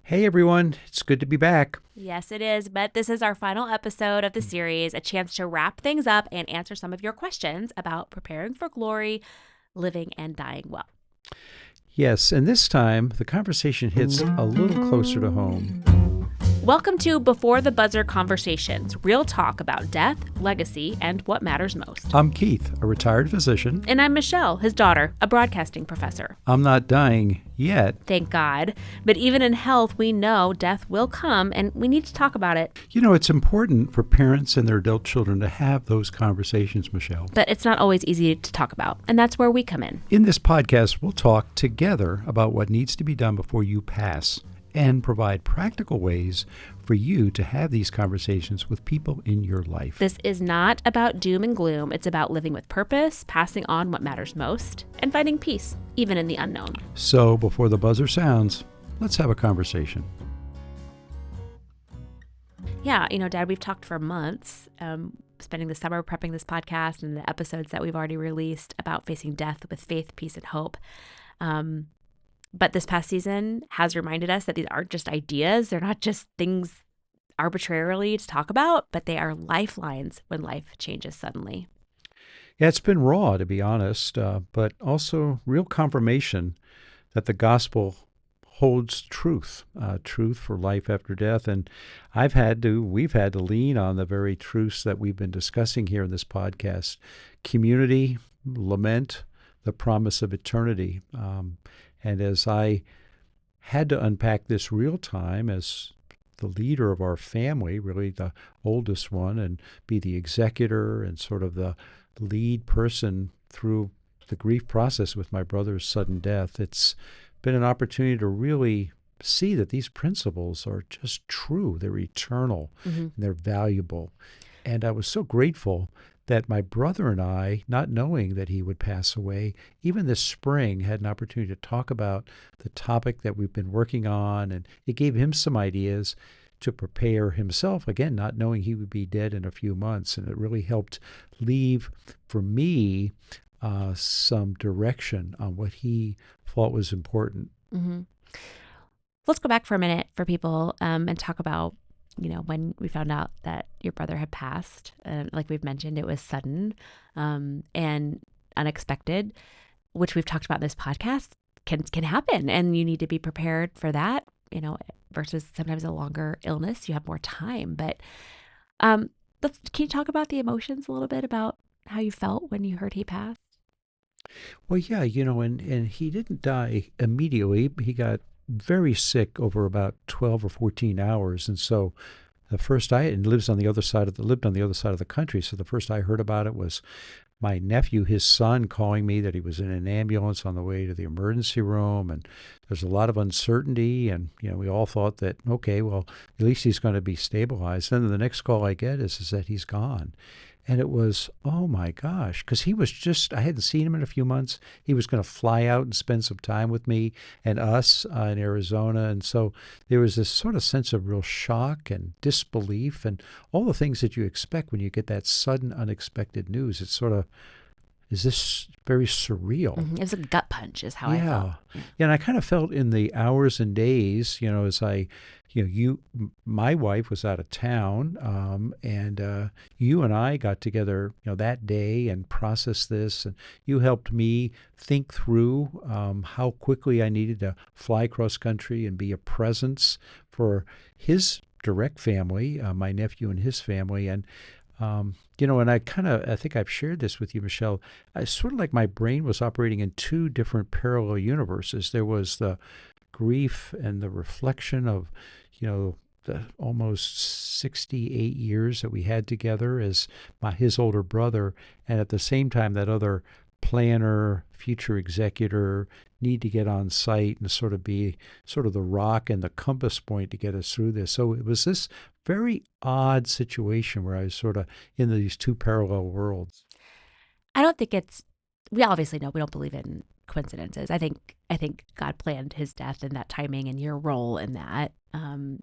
Hey everyone, it's good to be back. Yes, it is. But this is our final episode of the series, a chance to wrap things up and answer some of your questions about preparing for glory, living and dying well. Yes, and this time the conversation hits a little closer to home. Welcome to Before the Buzzer Conversations, real talk about death, legacy, and what matters most. I'm Keith, a retired physician. And I'm Michelle, his daughter, a broadcasting professor. I'm not dying yet. Thank God. But even in health, we know death will come, and we need to talk about it. You know, it's important for parents and their adult children to have those conversations, Michelle. But it's not always easy to talk about, and that's where we come in. In this podcast, we'll talk together about what needs to be done before you pass and provide practical ways for you to have these conversations with people in your life. This is not about doom and gloom. It's about living with purpose, passing on what matters most, and finding peace, even in the unknown. So before the buzzer sounds, let's have a conversation. Yeah, Dad, we've talked for months, spending the summer prepping this podcast and the episodes that we've already released about facing death with faith, peace, and hope. But this past season has reminded us that these aren't just ideas. They're not just things arbitrarily to talk about, but they are lifelines when life changes suddenly. Yeah, it's been raw, to be honest, but also real confirmation that the gospel holds truth, truth for life after death. And we've had to lean on the very truths that we've been discussing here in this podcast: community, lament, the promise of eternity. And as I had to unpack this real time as the leader of our family, really the oldest one, and be the executor and sort of the lead person through the grief process with my brother's sudden death, it's been an opportunity to really see that these principles are just true. They're eternal, and they're valuable. And I was so grateful that my brother and I, not knowing that he would pass away, even this spring had an opportunity to talk about the topic that we've been working on, and it gave him some ideas to prepare himself, again, not knowing he would be dead in a few months. And it really helped leave, for me, some direction on what he thought was important. Mm-hmm. Let's go back for a minute for people and talk about when we found out that your brother had passed. Like we've mentioned, it was sudden and unexpected, which we've talked about in this podcast can happen. And you need to be prepared for that, versus sometimes a longer illness. You have more time. But can you talk about the emotions a little bit about how you felt when you heard he passed? Well, yeah, and he didn't die immediately. He got very sick over about 12 or 14 hours. And so lived on the other side of the country. So the first I heard about it was my nephew, his son, calling me that he was in an ambulance on the way to the emergency room. And there's a lot of uncertainty. And, we all thought that, okay, well, at least he's going to be stabilized. Then the next call I get is that he's gone. And it was, oh my gosh, because I hadn't seen him in a few months. He was going to fly out and spend some time with me and us in Arizona. And so there was this sort of sense of real shock and disbelief and all the things that you expect when you get that sudden, unexpected news. It's sort of, is this very surreal? Mm-hmm. It was a gut punch is how I felt. Yeah. And I kind of felt in the hours and days, as my wife was out of town, and you and I got together, that day and processed this, and you helped me think through how quickly I needed to fly cross country and be a presence for his direct family, my nephew and his family, and and I think I've shared this with you, Michelle. I sort of like my brain was operating in two different parallel universes. There was the grief and the reflection of, the almost 68 years that we had together as his older brother, and at the same time that other planner, future executor, need to get on site and sort of be sort of the rock and the compass point to get us through this. So it was this very odd situation where I was sort of in these two parallel worlds. I don't think we obviously know we don't believe in coincidences. I think God planned his death and that timing and your role in that.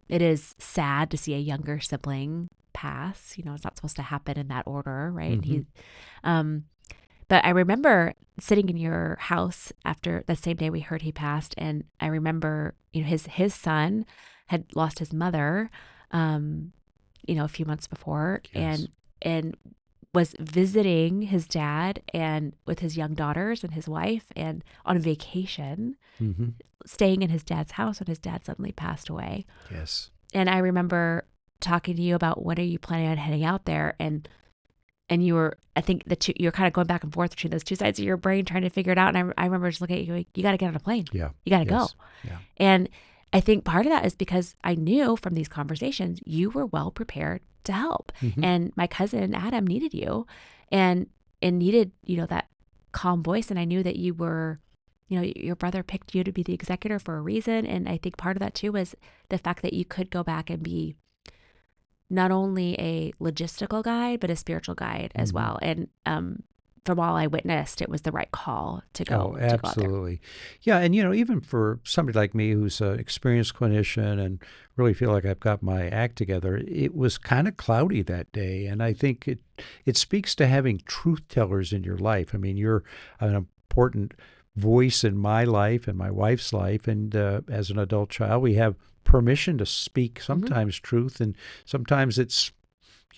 It is sad to see a younger sibling pass. It's not supposed to happen in that order, right? Mm-hmm. But I remember sitting in your house after the same day we heard he passed, and I remember, his son had lost his mother, um, a few months before, Yes. and was visiting his dad and with his young daughters and his wife and on vacation, Mm-hmm. staying in his dad's house when his dad suddenly passed away. Yes. And I remember talking to you about when are you planning on heading out there, and you were, I think you're kind of going back and forth between those two sides of your brain trying to figure it out. And I remember just looking at you like, you got to get on a plane. Yeah. You got to go. Yes. Yeah. And I think part of that is because I knew from these conversations you were well prepared to help. Mm-hmm. And my cousin Adam needed you and needed, that calm voice. And I knew that you were, your brother picked you to be the executor for a reason. And I think part of that too was the fact that you could go back and be not only a logistical guide, but a spiritual guide as Mm-hmm. well. And from all I witnessed, it was the right call to Oh, go out there. absolutely. Yeah, and even for somebody like me who's an experienced clinician and really feel like I've got my act together, it was kind of cloudy that day, and I think it speaks to having truth tellers in your life. I mean, you're an important voice in my life and my wife's life, and as an adult child, we have permission to speak Hmm. sometimes truth, and sometimes it's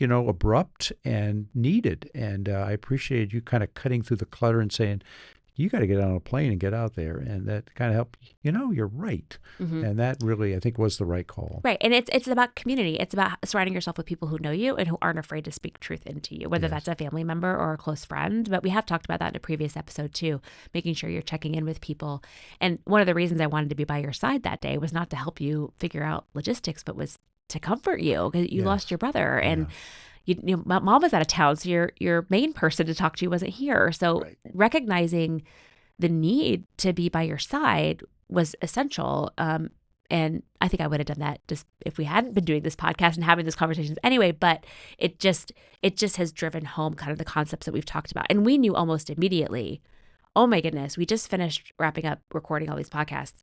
abrupt and needed. And I appreciated you kind of cutting through the clutter and saying, you got to get on a plane and get out there. And that kind of helped, you're right. Hmm. And that really, I think, was the right call. Right. And it's about community. It's about surrounding yourself with people who know you and who aren't afraid to speak truth into you, whether Yes. that's a family member or a close friend. But we have talked about that in a previous episode too, making sure you're checking in with people. And one of the reasons I wanted to be by your side that day was not to help you figure out logistics, but was to comfort you because you lost Yes. your brother. And Yeah. mom was out of town, so your main person to talk to wasn't here. So Right. recognizing the need to be by your side was essential. And I think I would have done that just if we hadn't been doing this podcast and having these conversations anyway. But it just has driven home kind of the concepts that we've talked about. And we knew almost immediately, oh my goodness, we just finished wrapping up recording all these podcasts.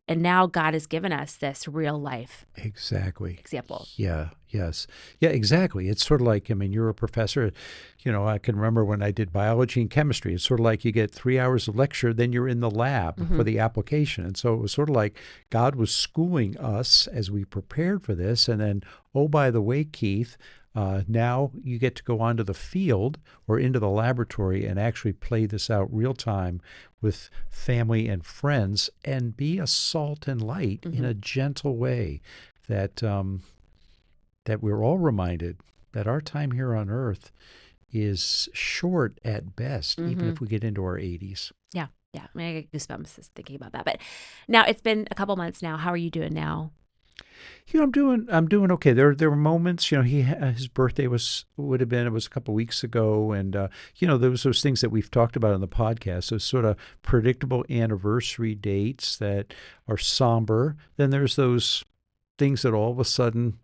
And now God has given us this real life Exactly. example. Yeah. Yes. Yeah, exactly. It's sort of like, I mean, you're a professor. I can remember when I did biology and chemistry. It's sort of like you get 3 hours of lecture, then you're in the lab Hmm. for the application. And so it was sort of like God was schooling us as we prepared for this. And then, oh, by the way, Keith, now you get to go onto the field or into the laboratory and actually play this out real time with family and friends and be a salt and light in Hmm. a gentle way that that we're all reminded that our time here on earth is short at best, even Hmm. if we get into our 80s. Yeah. Yeah. I mean, I get goosebumps just thinking about that. But now it's been a couple months now. How are you doing now? I'm doing okay. There were moments, his birthday would have been, it was a couple weeks ago, and there was those things that we've talked about on the podcast, those sort of predictable anniversary dates that are somber. Then there's those things that all of a sudden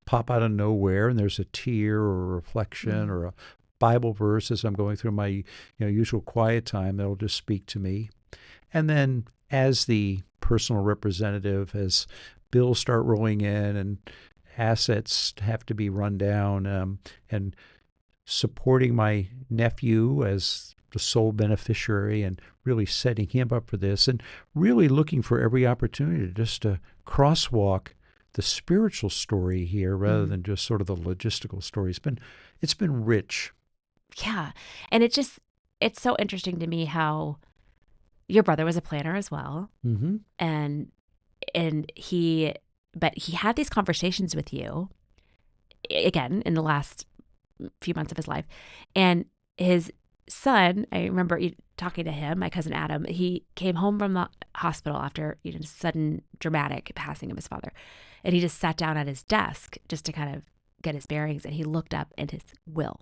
pop out of nowhere, and there's a tear or a reflection Mm. or a Bible verse as I'm going through my usual quiet time that'll just speak to me. And then as the personal representative, as bills start rolling in and assets have to be run down, and supporting my nephew as the sole beneficiary and really setting him up for this and really looking for every opportunity just to crosswalk the spiritual story here rather Mm. than just sort of the logistical story. It's been rich. Yeah. And it's so interesting to me how your brother was a planner as well. Mm-hmm. And but he had these conversations with you again in the last few months of his life. And his son, I remember talking to him, my cousin Adam, he came home from the hospital after sudden dramatic passing of his father. And he just sat down at his desk just to kind of get his bearings. And he looked up and his will,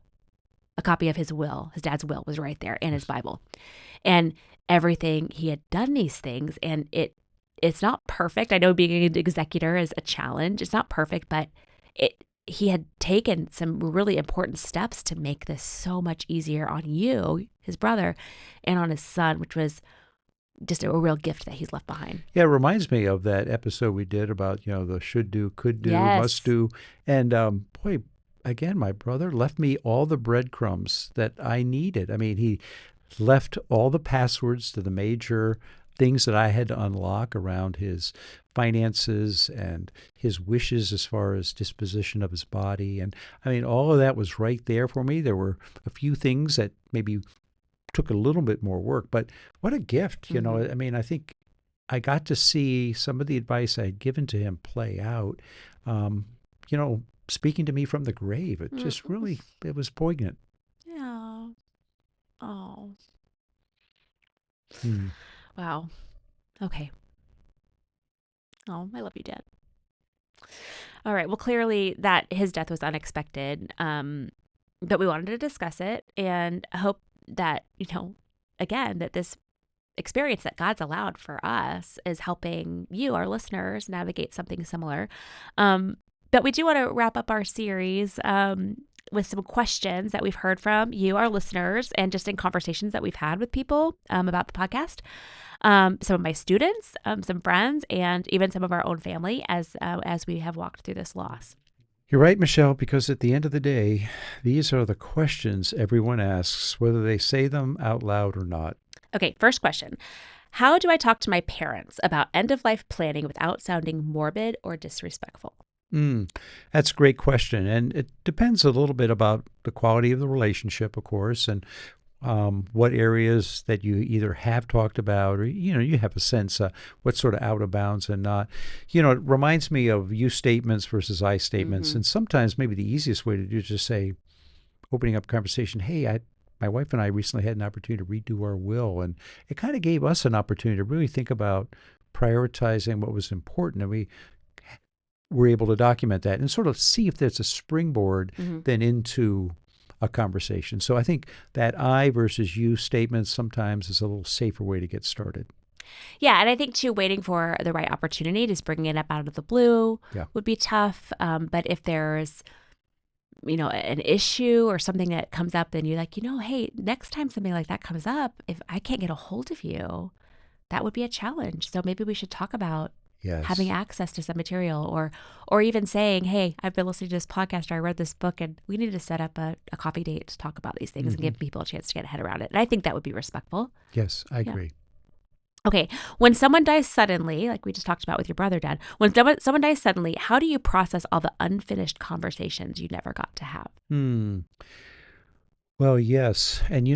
a copy of his will, his dad's will was right there and his Yes. Bible. And everything he had done these things and it's not perfect. I know being an executor is a challenge. It's not perfect, but he had taken some really important steps to make this so much easier on you, his brother, and on his son, which was just a real gift that he's left behind. Yeah, it reminds me of that episode we did about, the should do, could do, must Yes. do. And boy, again, my brother left me all the breadcrumbs that I needed. I mean, he left all the passwords to the major things that I had to unlock around his finances and his wishes as far as disposition of his body. And I mean, all of that was right there for me. There were a few things that maybe took a little bit more work, but what a gift, you know. Mm-hmm. I mean, I think I got to see some of the advice I had given to him play out, um, you know, speaking to me from the grave. It just Mm-hmm. really, it was poignant. Yeah. Oh, Hmm. wow. Okay. Oh, I love you, Dad. All right. Well, clearly that his death was unexpected. But we wanted to discuss it and hope that, again, that this experience that God's allowed for us is helping you, our listeners, navigate something similar. But we do want to wrap up our series with some questions that we've heard from you, our listeners, and just in conversations that we've had with people about the podcast. Some of my students, some friends, and even some of our own family as we have walked through this loss. You're right, Michelle, because at the end of the day, these are the questions everyone asks, whether they say them out loud or not. Okay, first question. How do I talk to my parents about end of life planning without sounding morbid or disrespectful? Mm, that's a great question. And it depends a little bit about the quality of the relationship, of course, and what areas that you either have talked about or, you have a sense what's sort of out of bounds and not. It reminds me of you statements versus I statements. Mm-hmm. And sometimes maybe the easiest way to do is just say, opening up conversation, hey, my wife and I recently had an opportunity to redo our will. And it kind of gave us an opportunity to really think about prioritizing what was important. And we were able to document that and sort of see if there's a springboard Mm-hmm. then into a conversation. So I think that I versus you statement sometimes is a little safer way to get started. Yeah, and I think too, waiting for the right opportunity, just bringing it up out of the blue Yeah. would be tough. But if there's an issue or something that comes up, then you're like, hey, next time something like that comes up, if I can't get a hold of you, that would be a challenge. So maybe we should talk about having Yes. access to some material or even saying, hey, I've been listening to this podcast or I read this book and we need to set up a coffee date to talk about these things and Hmm. give people a chance to get a head around it. And I think that would be respectful. Yes, I Yeah. agree. Okay. When someone dies suddenly, like we just talked about with your brother, Dad, when someone dies suddenly, how do you process all the unfinished conversations you never got to have? Hmm. Well, yes, and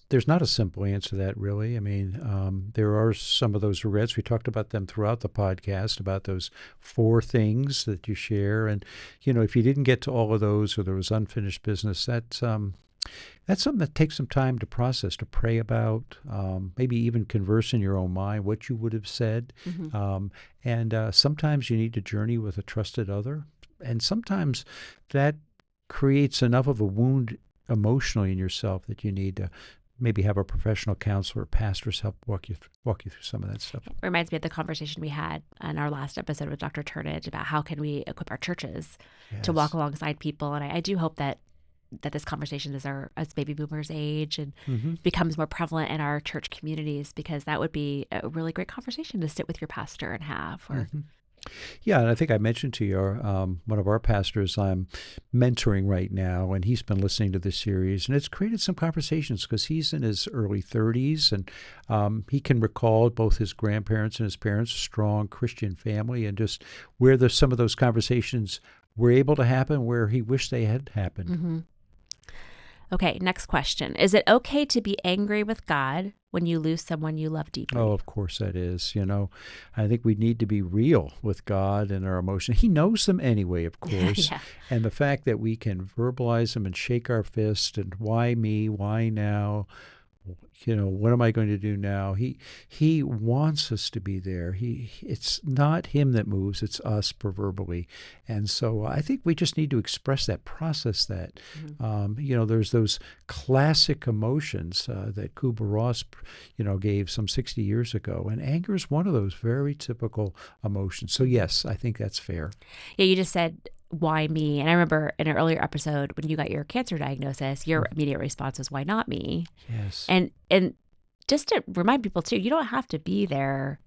there's not a simple answer to that really. I mean, there are some of those regrets. We talked about them throughout the podcast about those four things that you share, and if you didn't get to all of those or there was unfinished business, that's something that takes some time to process, to pray about, maybe even converse in your own mind what you would have said, Mm-hmm. and sometimes you need to journey with a trusted other, and sometimes that creates enough of a wound emotionally in yourself that you need to maybe have a professional counselor or pastor's help walk you through some of that stuff. Reminds me of the conversation we had in our last episode with Dr. Turnage about how can we equip our churches to walk Yes. alongside people. And I do hope that this conversation as baby boomers age and Hmm. becomes more prevalent in our church communities, because that would be a really great conversation to sit with your pastor and have. Or Hmm. Yeah, and I think I mentioned to you, one of our pastors I'm mentoring right now, and he's been listening to this series, and it's created some conversations because he's in his early 30s, and he can recall both his grandparents and his parents, a strong Christian family, and just where there's some of those conversations were able to happen where he wished they had happened. mm-hmm. Okay, next question. Is it okay to be angry with God when you lose someone you love Oh, deeply? of course that is. I think we need to be real with God and our emotions. He knows them anyway, of course. Yeah. And the fact that we can verbalize them and shake our fist and why me, why now, what am I going to do now? He wants us to be there. It's not him that moves, it's us proverbially. And so I think we just need to express that, process that. Mm-hmm. There's those classic emotions that Kubler-Ross, gave some 60 years ago, and anger is one of those very typical emotions. So Mm-hmm. yes, I think that's fair. Yeah, you just said, why me? And I remember in an earlier episode when you got your cancer diagnosis, your Mhm. immediate response was, why not me? Yes. And just to remind people too, you don't have to be there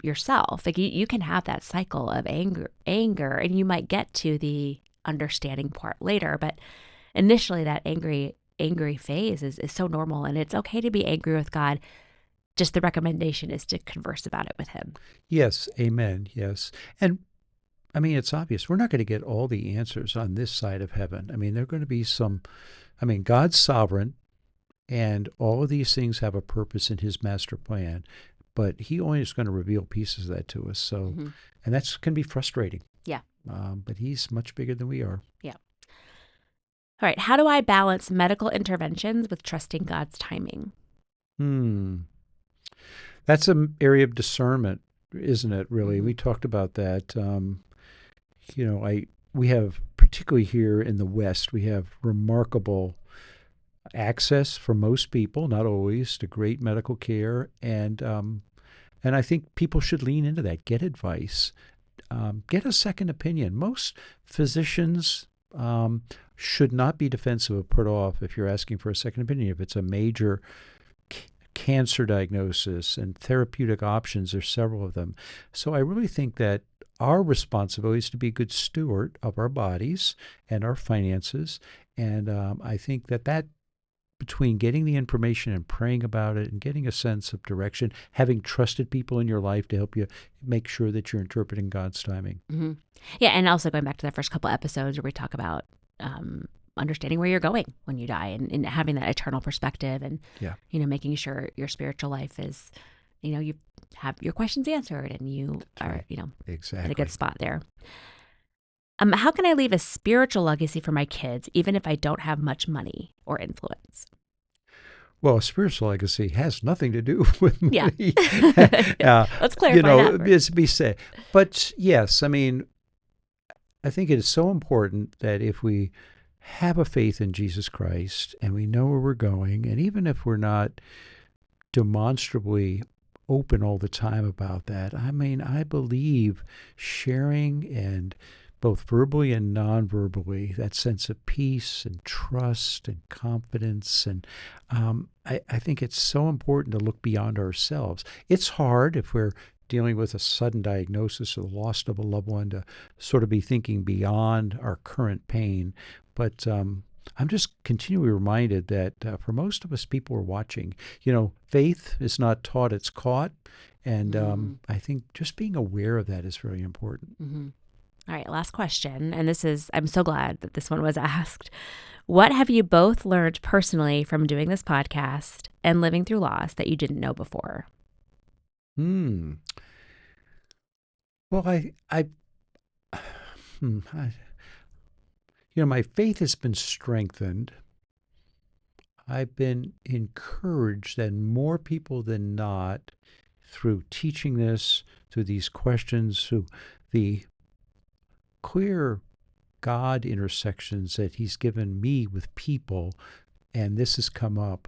yourself. Like you can have that cycle of anger, and you might get to the understanding part later. But initially, that angry phase is so normal, and it's okay to be angry with God. Just the recommendation is to converse about it with him. Yes, amen. Yes. And I mean, it's obvious we're not going to get all the answers on this side of heaven. I mean, there are going to be some, I mean, God's sovereign, and all of these things have a purpose in his master plan, but he only is going to reveal pieces of that to us. So, Mm-hmm. and that's can be frustrating. Yeah. But he's much bigger than we are. Yeah. All right. How do I balance medical interventions with trusting God's timing? That's an area of discernment, isn't it? Really, Mm-hmm. we talked about that. We have, particularly here in the West, we have remarkable access for most people, not always, to great medical care, and I think people should lean into that. Get advice, get a second opinion. Most physicians should not be defensive or put off if you're asking for a second opinion. If it's a major cancer diagnosis and therapeutic options, there's several of them. So I really think that our responsibility is to be a good steward of our bodies and our finances. And I think that between getting the information and praying about it and getting a sense of direction, having trusted people in your life to help you make sure that you're interpreting God's timing. Mm-hmm. Yeah, and also going back to the first couple episodes where we talk about understanding where you're going when you die, and having that eternal perspective, and Yeah, making sure your spiritual life is, you have your questions answered, and you that's are, right. in a Exactly. good spot there. How can I leave a spiritual legacy for my kids, even if I don't have much money or influence? Well, a spiritual legacy has nothing to do with Yeah. money. Let's clarify that first. It's be said. But yes, I mean, I think it is so important that if we have a faith in Jesus Christ and we know where we're going, and even if we're not demonstrably open all the time about that, I mean, I believe sharing and both verbally and non-verbally, that sense of peace and trust and confidence. And I think it's so important to look beyond ourselves. It's hard if we're dealing with a sudden diagnosis or the loss of a loved one to sort of be thinking beyond our current pain. But I'm just continually reminded that for most of us, people are watching. Faith is not taught, it's caught. And Mm-hmm. I think just being aware of that is very important. Mm-hmm. All right, last question. And I'm so glad that this one was asked. What have you both learned personally from doing this podcast and living through loss that you didn't know before? Hmm. Well, hmm, I, my faith has been strengthened. I've been encouraged that more people than not, through teaching this, through these questions, through the clear God intersections that He's given me with people, and this has come up,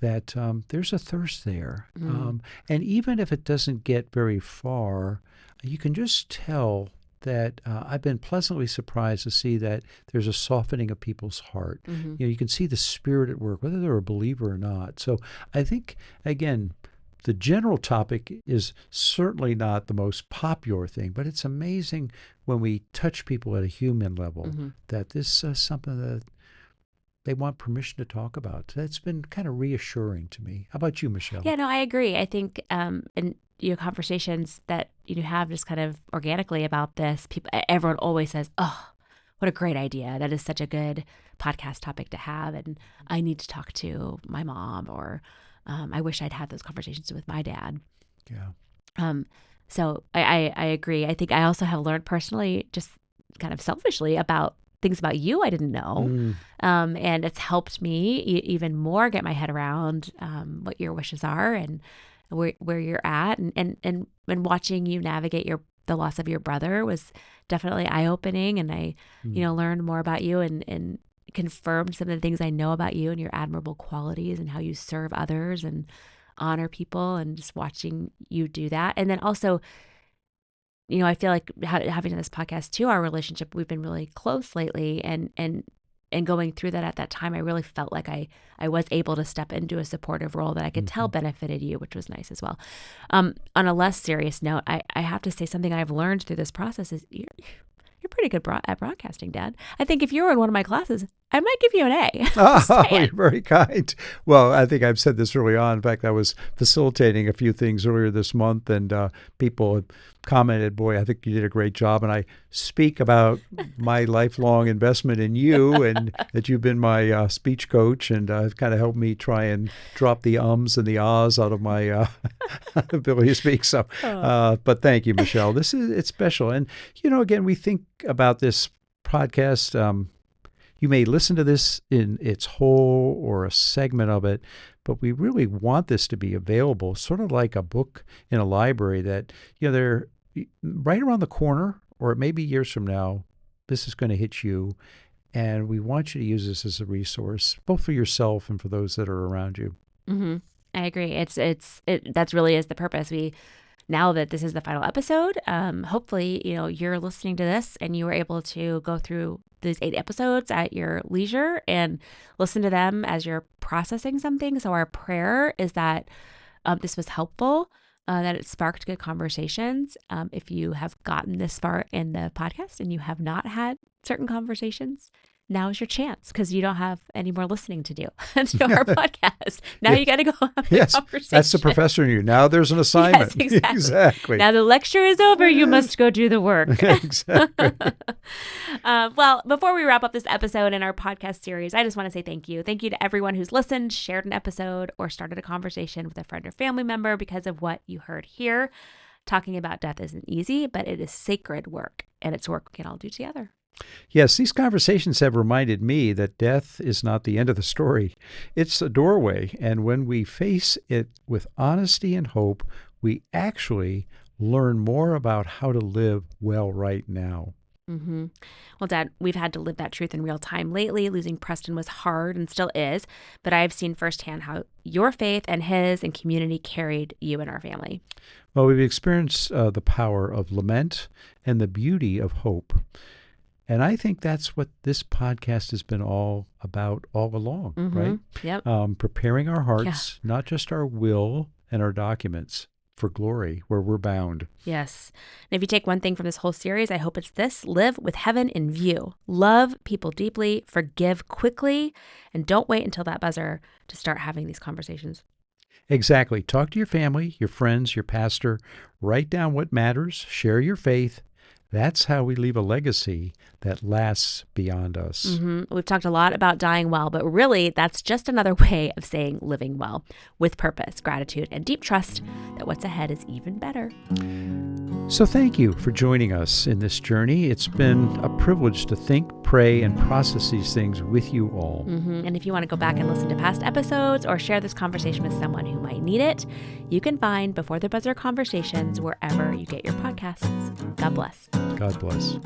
that there's a thirst there. Mm. And even if it doesn't get very far, you can just tell that I've been pleasantly surprised to see that there's a softening of people's heart. Mm-hmm. You can see the Spirit at work, whether they're a believer or not. So I think, again, the general topic is certainly not the most popular thing, but it's amazing when we touch people at a human level Mm-hmm. that this is something that they want permission to talk about. That's been kind of reassuring to me. How about you, Michelle? Yeah, no, I agree. I think in conversations that you have just kind of organically about this, everyone always says, "Oh, what a great idea! That is such a good podcast topic to have," and I need to talk to my mom, or I wish I'd had those conversations with my dad. Yeah. Um, so I agree. I think I also have learned personally, just kind of selfishly, about things about you I didn't know. Mm, And it's helped me even more get my head around what your wishes are, and where you're at, and watching you navigate the loss of your brother was definitely eye opening. And I, mm, learned more about you, and confirmed some of the things I know about you and your admirable qualities and how you serve others and honor people, and just watching you do that. And then also, I feel like having done this podcast too, our relationship, we've been really close lately, and going through that at that time, I really felt like I was able to step into a supportive role that I could tell mhm. benefited you, which was nice as well. On a less serious note, I have to say something I've learned through this process is your pretty good at broadcasting, Dad. I think if you were in one of my classes, I might give you an A. Just Oh, saying. you're very kind. Well, I think I've said this early on. In fact, I was facilitating a few things earlier this month, and people had commented, boy, I think you did a great job. And I speak about my lifelong investment in you and that you've been my speech coach, and it's kind of helped me try and drop the ums and the ahs out of my ability to speak. So, but thank you, Michelle. It's special. And, again, we think about this podcast. You may listen to this in its whole or a segment of it, but we really want this to be available, sort of like a book in a library that, they're right around the corner, or it may be years from now, this is going to hit you. And we want you to use this as a resource, both for yourself and for those that are around you. Mm-hmm. I agree. That's really is the purpose. Now that this is the final episode, hopefully, you're listening to this and you were able to go through these 8 episodes at your leisure and listen to them as you're processing something. So our prayer is that this was helpful, that it sparked good conversations. If you have gotten this far in the podcast and you have not had certain conversations, now is your chance, because you don't have any more listening to do to our podcast. Now you got to go have a conversation. That's the professor in you. Now there's an assignment. Yes, exactly. Exactly. Now the lecture is over. You must go do the work. Exactly. Well, before we wrap up this episode in our podcast series, I just want to say thank you. Thank you to everyone who's listened, shared an episode, or started a conversation with a friend or family member because of what you heard here. Talking about death isn't easy, but it is sacred work, and it's work we can all do together. Yes, these conversations have reminded me that death is not the end of the story. It's a doorway, and when we face it with honesty and hope, we actually learn more about how to live well right now. Mm-hmm. Well, Dad, we've had to live that truth in real time lately. Losing Preston was hard and still is, but I've seen firsthand how your faith and his and community carried you and our family. Well, we've experienced the power of lament and the beauty of hope. And I think that's what this podcast has been all about all along, right? Yep. Preparing our hearts, not just our will and our documents, for glory where we're bound. Yes. And if you take one thing from this whole series, I hope it's this: live with heaven in view. Love people deeply, forgive quickly, and don't wait until that buzzer to start having these conversations. Exactly. Talk to your family, your friends, your pastor. Write down what matters. Share your faith. That's how we leave a legacy that lasts beyond us. Mm-hmm. We've talked a lot about dying well, but really that's just another way of saying living well, with purpose, gratitude, and deep trust that what's ahead is even better. So thank you for joining us in this journey. It's been a privilege to think, pray, and process these things with you all. Mm-hmm. And if you want to go back and listen to past episodes or share this conversation with someone who might need it, you can find Before the Buzzer Conversations wherever you get your podcasts. God bless. God bless.